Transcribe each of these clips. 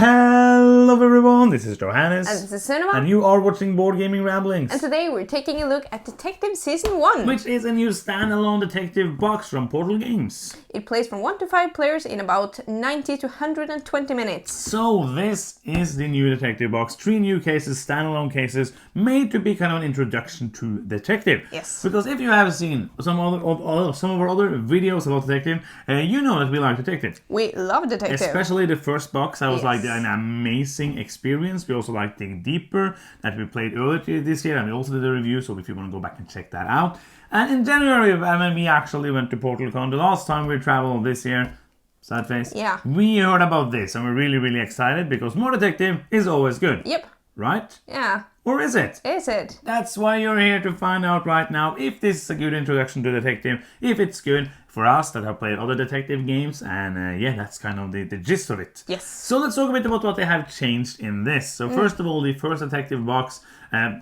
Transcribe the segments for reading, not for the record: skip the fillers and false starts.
Hello everyone, this is Johannes. And this is Cinema. And you are watching Board Gaming Ramblings. And today we're taking a look at Detective Season 1. Which is a new standalone detective box from Portal Games. It plays from 1 to 5 players in about 90 to 120 minutes. So this is the new detective box. 3 new cases, standalone cases, made to be kind of an introduction to detective. Yes. Because if you have seen some of our other videos about detective, you know that we like detective. We love detective. Especially the first box, that was like an amazing experience. We also like Dig Deeper that we played earlier this year, and we also did a review, so if you want to go back and check that out. And in January, when we actually went to PortalCon, the last time we traveled this year, sad face, we heard about this, and we're really, really excited because more detective is always good. Yep. Right? Yeah. Or is it? Is it? That's why you're here to find out right now if this is a good introduction to detective, if it's good for us that have played other detective games, and yeah, that's kind of the gist of it. Yes. So let's talk a bit about what they have changed in this. So first of all, the first detective box,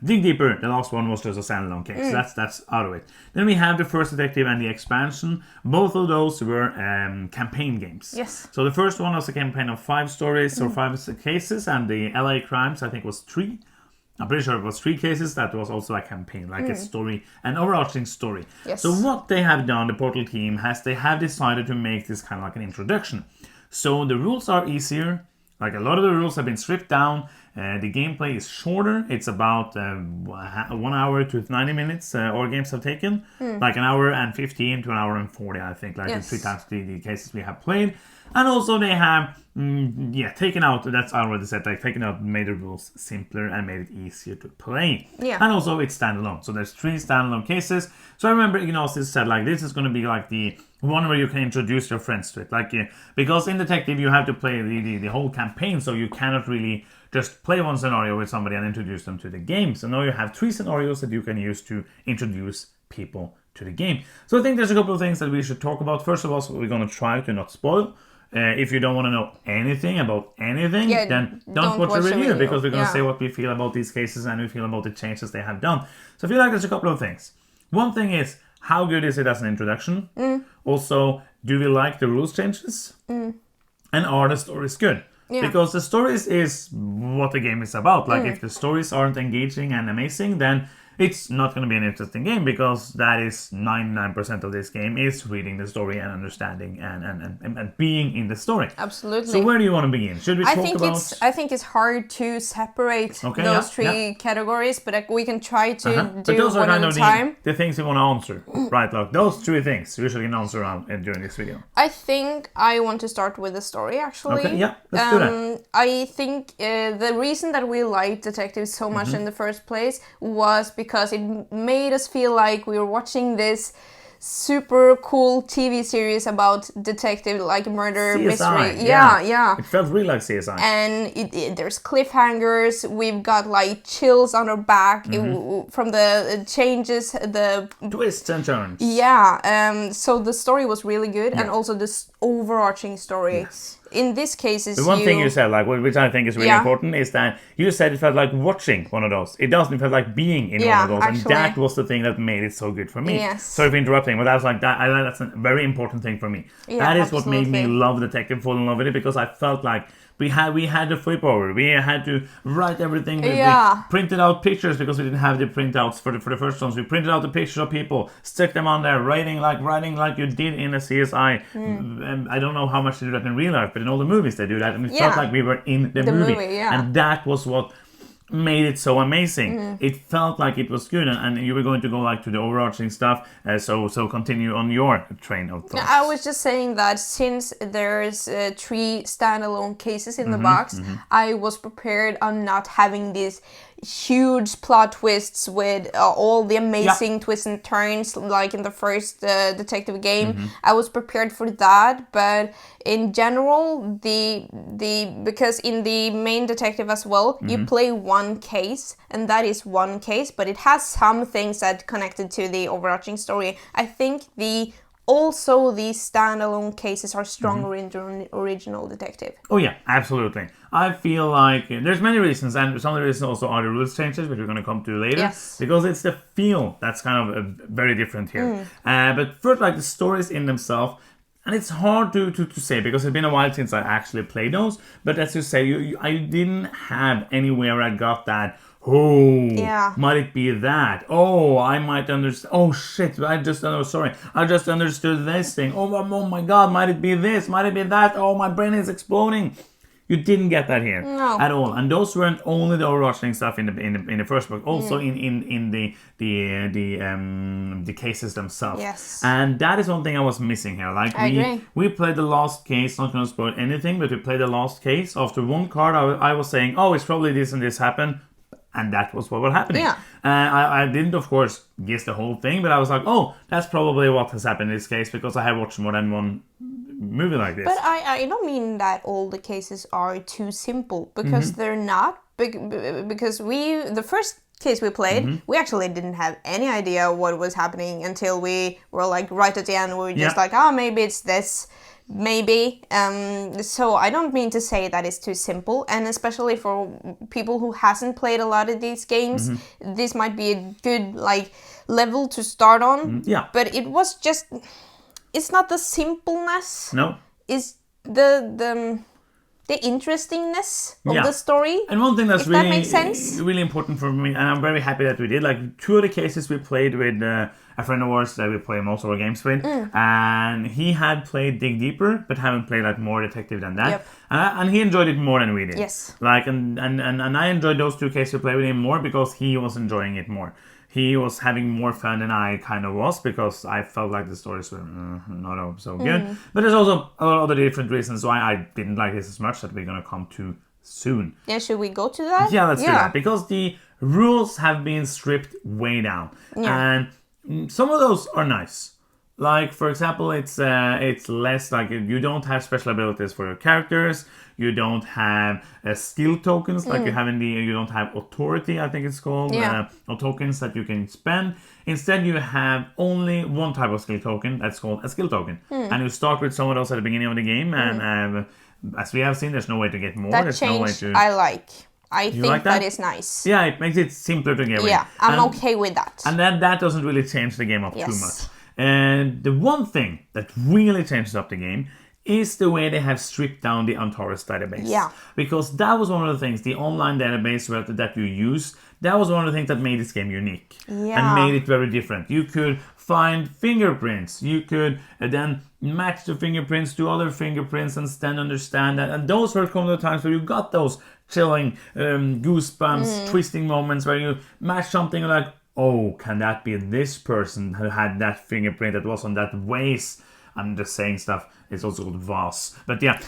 Dig Deeper, the last one was just a standalone case, so that's out of it. Then we have the first detective and the expansion. Both of those were campaign games. Yes. So the first one was a campaign of 5 stories or 5 cases, and the LA Crimes, I think, was 3. I'm pretty sure it was 3 cases. That was also a campaign, like a story, an overarching story. Yes. So what they have done, the Portal team, they have decided to make this kind of like an introduction. So the rules are easier. Like a lot of the rules have been stripped down. The gameplay is shorter. It's about 1 hour to 90 minutes. Our games have taken like an hour and 15 to an hour and 40, I think, like the 3 times the cases we have played. And also they have, taken out, that's already said, like taken out, made the rules simpler and made it easier to play. Yeah. And also it's standalone. So there's 3 standalone cases. So I remember Ignacio said, like, this is going to be like the one where you can introduce your friends to it. Like, because in Detective you have to play the whole campaign, so you cannot really just play one scenario with somebody and introduce them to the game. So now you have 3 scenarios that you can use to introduce people to the game. So I think there's a couple of things that we should talk about. First of all, so we're going to try to not spoil. If you don't want to know anything about anything, then don't watch the review, because we're going to say what we feel about these cases and we feel about the changes they have done. So I feel like there's a couple of things. One thing is, how good is it as an introduction? Also, do we like the rules changes? And are the stories good? Because the stories is what the game is about. Like, if the stories aren't engaging and amazing, then it's not going to be an interesting game, because that is 99% of this game is reading the story and understanding and being in the story. Absolutely. So where do you want to begin? Should we talk about... I think it's hard to separate those 3 categories, but we can try to do those one are kind at a of time. the things we want to answer. Right, look, those 3 things we should answer during this video. I think I want to start with the story, actually. Okay, yeah, let's do that. I think the reason that we liked Detective so much in the first place was because it made us feel like we were watching this super cool TV series about detective, like murder CSI, mystery. Yeah. It felt really like CSI. And there's cliffhangers. We've got like chills on our back from the changes, the twists and turns. Yeah. So the story was really good, and also this overarching story. Yes. In this case, the one thing you said, like, which I think is really important, is that you said it felt like watching one of those. It doesn't. It felt like being in one of those, actually. and that was the thing that made it so good for me. Yes. Sorry for interrupting, but I was like, that's a very important thing for me. Yeah, that is what made me love Detective, fall in love with it, because I felt like we had to flip over. We had to write everything. We printed out pictures, because we didn't have the printouts for the first ones. We printed out the pictures of people, stuck them on there, writing like you did in a CSI. And I don't know how much they do that in real life, but in all the movies they do that, and it felt like we were in the movie. And that was what made it so amazing. It felt like it was good, and you were going to go like to the overarching stuff, so continue on your train of thoughts. I was just saying that since there's 3 standalone cases in the box, I was prepared on not having these huge plot twists with all the amazing twists and turns like in the first detective game. I was prepared for that, but in general, because in the main detective as well, you play one case, and that is one case, but it has some things that connected to the overarching story. I think also these standalone cases are stronger in the original detective. Oh yeah, absolutely. I feel like there's many reasons, and some of the reasons also are the rules changes, which we're going to come to later. Yes. Because it's the feel that's kind of very different here. But first, like the stories in themselves, And it's hard to say because it's been a while since I actually played those. But as you say, I didn't have anywhere I got that. Oh, might it be that? Oh, I might understand. Oh shit! I just understood this thing. Oh my God! Might it be this? Might it be that? Oh, my brain is exploding. You didn't get that here at all, and those weren't only the overarching stuff in the first book, also in the cases themselves. Yes. And that is one thing I was missing here. Like we played the last case, not going to spoil anything, but we played the last case. After one card, I was saying, oh, it's probably this and this happened. And that was what was happening. Yeah. I didn't, of course, guess the whole thing, but I was like, oh, that's probably what has happened in this case because I have watched more than one movie like this. But I don't mean that all the cases are too simple because they're not. Because the first case we played, we actually didn't have any idea what was happening until we were like right at the end. We were just like, oh, maybe it's this. Maybe. So I don't mean to say that it's too simple, and especially for people who hasn't played a lot of these games, this might be a good like level to start on. Yeah. But it was just, it's not the simpleness. No. It's the interestingness of the story. And one thing that's if that makes sense. really important for me, and I'm very happy that we did, like 2 of the cases we played with a friend of ours that we play most of our games with, and he had played Dig Deeper, but haven't played like more detective than that. Yep. And he enjoyed it more than we did. Yes. Like, and I enjoyed those 2 cases we played with him more because he was enjoying it more. He was having more fun than I kind of was because I felt like the stories were not so good. But there's also a lot of other different reasons why I didn't like this as much that we're going to come to soon. Yeah, should we go to that? Yeah, let's do that. Because the rules have been stripped way down. Yeah. And some of those are nice. Like, for example, it's less like you don't have special abilities for your characters. You don't have skill tokens like you have you don't have authority, I think it's called, or tokens that you can spend. Instead, you have only one type of skill token that's called a skill token. And you start with some of those at the beginning of the game. And as we have seen, there's no way to get more. That change I like. I think that is nice. Yeah, it makes it simpler to get with. Yeah, I'm okay with that. And then that doesn't really change the game up too much. And the one thing that really changes up the game is the way they have stripped down the Antares database. Yeah. Because that was one of the things, the online database that you use, that was one of the things that made this game unique. Yeah. And made it very different. You could find fingerprints. You could then match the fingerprints to other fingerprints and then understand that. And those were some of the times where you got those chilling, goosebumps, twisting moments where you match something like, oh, can that be this person who had that fingerprint that was on that vase? I'm just saying stuff. It's also called vase. But yeah,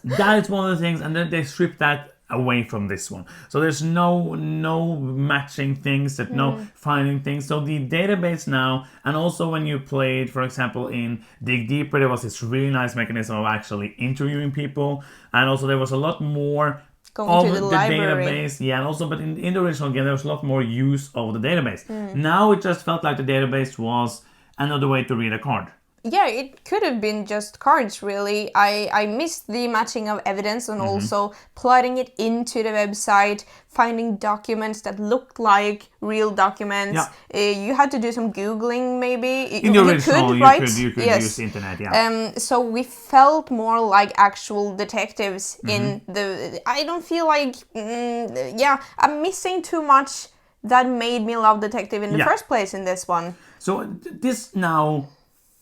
that is one of the things. And then they stripped that away from this one. So there's no matching things, no finding things. So the database now, and also when you played, for example, in Dig Deeper, there was this really nice mechanism of actually interviewing people. And also there was a lot more going of to the library. Database, yeah, and also, but in the original game, there was a lot more use of the database. Now it just felt like the database was another way to read a card. Yeah, it could have been just cards, really. I missed the matching of evidence and also plotting it into the website, finding documents that looked like real documents. Yeah. You had to do some Googling, maybe. In the original, you could use the internet, yeah. So we felt more like actual detectives in the... I don't feel like... I'm missing too much that made me love detective in the first place in this one. So this now...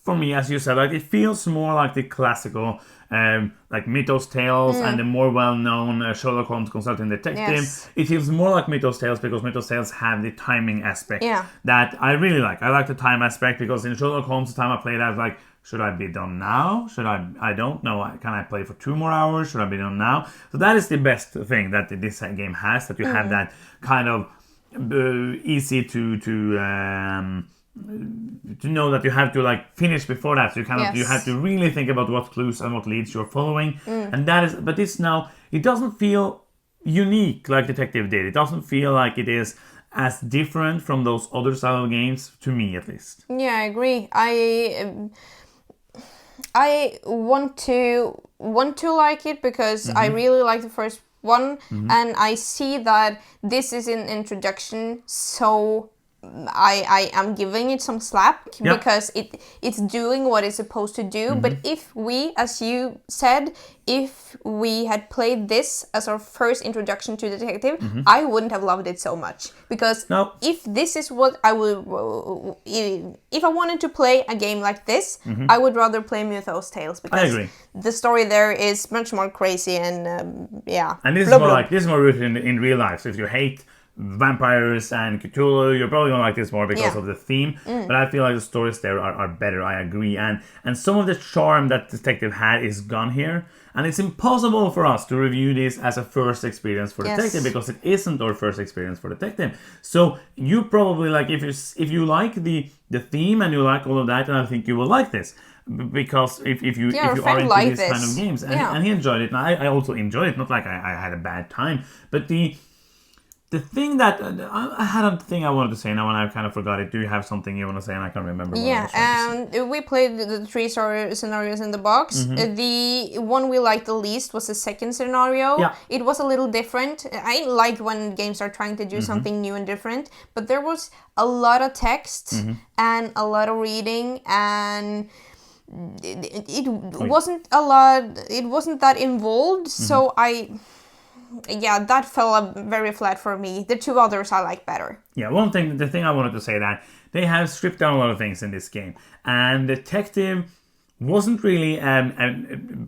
For me, as you said, like it feels more like the classical, like Mythos Tales and the more well-known Sherlock Holmes Consulting Detective. Yes. It feels more like Mythos Tales because Mythos Tales have the timing aspect that I really like. I like the time aspect because in Sherlock Holmes, the time I played, I was like, should I be done now? I don't know. Can I play for 2 more hours? Should I be done now? So that is the best thing that this game has, that you have that kind of easy to know that you have to like finish before that, so you have to really think about what clues and what leads you're following, and that is. But this now, it doesn't feel unique like Detective did. It doesn't feel like it is as different from those other style of games, to me at least. Yeah, I agree. I want to like it because I really like the first one, and I see that this is an introduction, so I am giving it some slack Yeah. because it's doing what it's supposed to do. But if we, as you said, if we had played this as our first introduction to detective, I wouldn't have loved it so much. Because No. if this is what I would, if I wanted to play a game like this, I would rather play Mythos Tales, because agree. the story there is much more crazy and yeah. And this is more like this is more rooted in real life. So if you hate vampires and Cthulhu, you're probably gonna like this more because of the theme. But I feel like the stories there are better. I agree, and some of the charm that Detective had is gone here. And it's impossible for us to review this as a first experience for Detective, because it isn't our first experience for Detective. So you probably like, if you like the theme and you like all of that, and I think you will like this. Because if you are into like these this kind of games, and he enjoyed it, and I also enjoyed it. Not like I had a bad time, but the thing that I had a thing I wanted to say now, and I kind of forgot it. Do you have something you want to say? And I can't remember. We played the 3 scenarios in the box. The one we liked the least was the second scenario. Yeah. It was a little different. I like when games are trying to do something new and different, but there was a lot of text and a lot of reading, and it wasn't a lot. It wasn't that involved, so that fell very flat for me. The 2 others I like better. Yeah, the thing I wanted to say, that they have stripped down a lot of things in this game, and Detective wasn't really a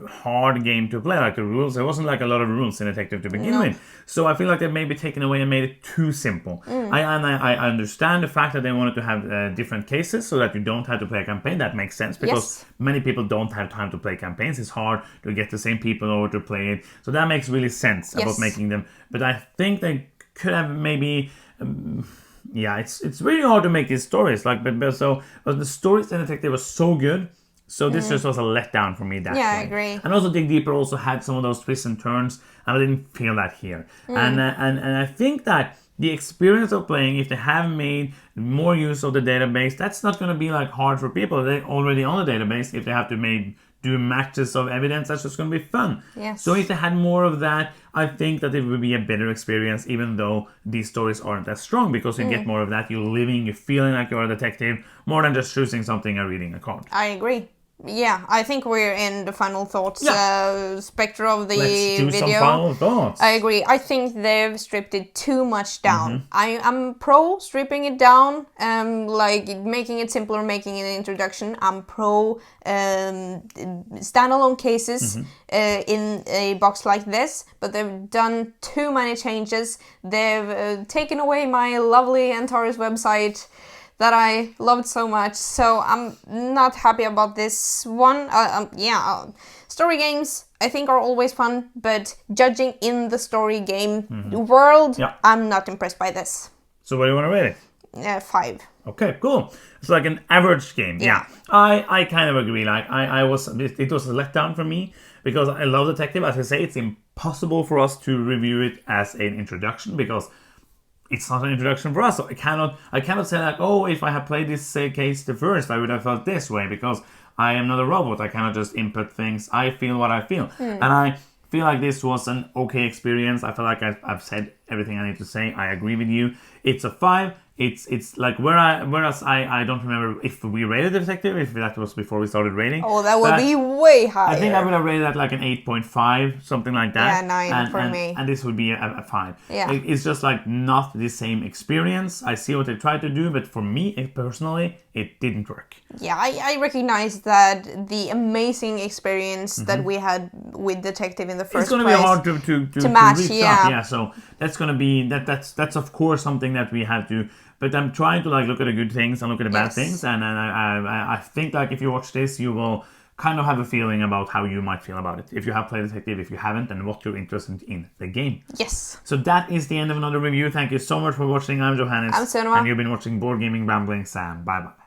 hard game to play. Like the rules, there wasn't like a lot of rules in Detective to begin with. So I feel like they've maybe taken away and made it too simple. I understand the fact that they wanted to have different cases so that you don't have to play a campaign. That makes sense, because many people don't have time to play campaigns. It's hard to get the same people over to play it. So that makes really sense about making them. But I think they could have maybe... it's really hard to make these stories. But the stories in Detective were so good. So this just was a letdown for me that way. I agree. And also Dig Deeper also had some of those twists and turns, and I didn't feel that here. And I think that the experience of playing, if they have made more use of the database, that's not going to be like hard for people. They're already on the database. If they have to do matches of evidence, that's just going to be fun. Yes. So if they had more of that, I think that it would be a better experience, even though these stories aren't as strong, because you get more of that. You're living, you're feeling like you're a detective, more than just choosing something and reading a card. I agree. Yeah, I think we're in the final thoughts spectrum of the video. Let's do some final thoughts. I agree. I think they've stripped it too much down. I am pro stripping it down, like making it simpler, making it an introduction. I'm pro standalone cases in a box like this, but they've done too many changes. They've taken away my lovely Antares website that I loved so much, so I'm not happy about this one. Story games I think are always fun, but judging in the story game world, I'm not impressed by this. So what do you want to rate it? 5. Okay, cool. It's like an average game. Yeah. I kind of agree. Like it was a letdown for me, because I love Detective. As I say, it's impossible for us to review it as an introduction, because it's not an introduction for us. So I cannot say like, oh, if I had played this case the first, I would have felt this way, because I am not a robot. I cannot just input things. I feel what I feel. And I feel like this was an okay experience. I feel like I've said everything I need to say. I agree with you. It's a 5. It's like whereas I don't remember if we rated the Detective, if that was before we started rating. Oh, that would be way higher. I think I would have rated that like an 8.5, something like that. Yeah, 9 for me. And this would be a 5. Yeah. It's just like not the same experience. I see what they tried to do, but for me personally, it didn't work. Yeah, I recognize that the amazing experience that we had with Detective in the first place. It's going to be hard to match, reach up. Yeah, so that's going to be that's of course something that we have to. But I'm trying to like look at the good things and look at the bad things, and I think like if you watch this, you will kind of have a feeling about how you might feel about it. If you have played Detective, if you haven't, and what you're interested in the game. Yes. So that is the end of another review. Thank you so much for watching. I'm Johannes. I'm Sunoma. And you've been watching Board Gaming Rambling Sam. Bye bye.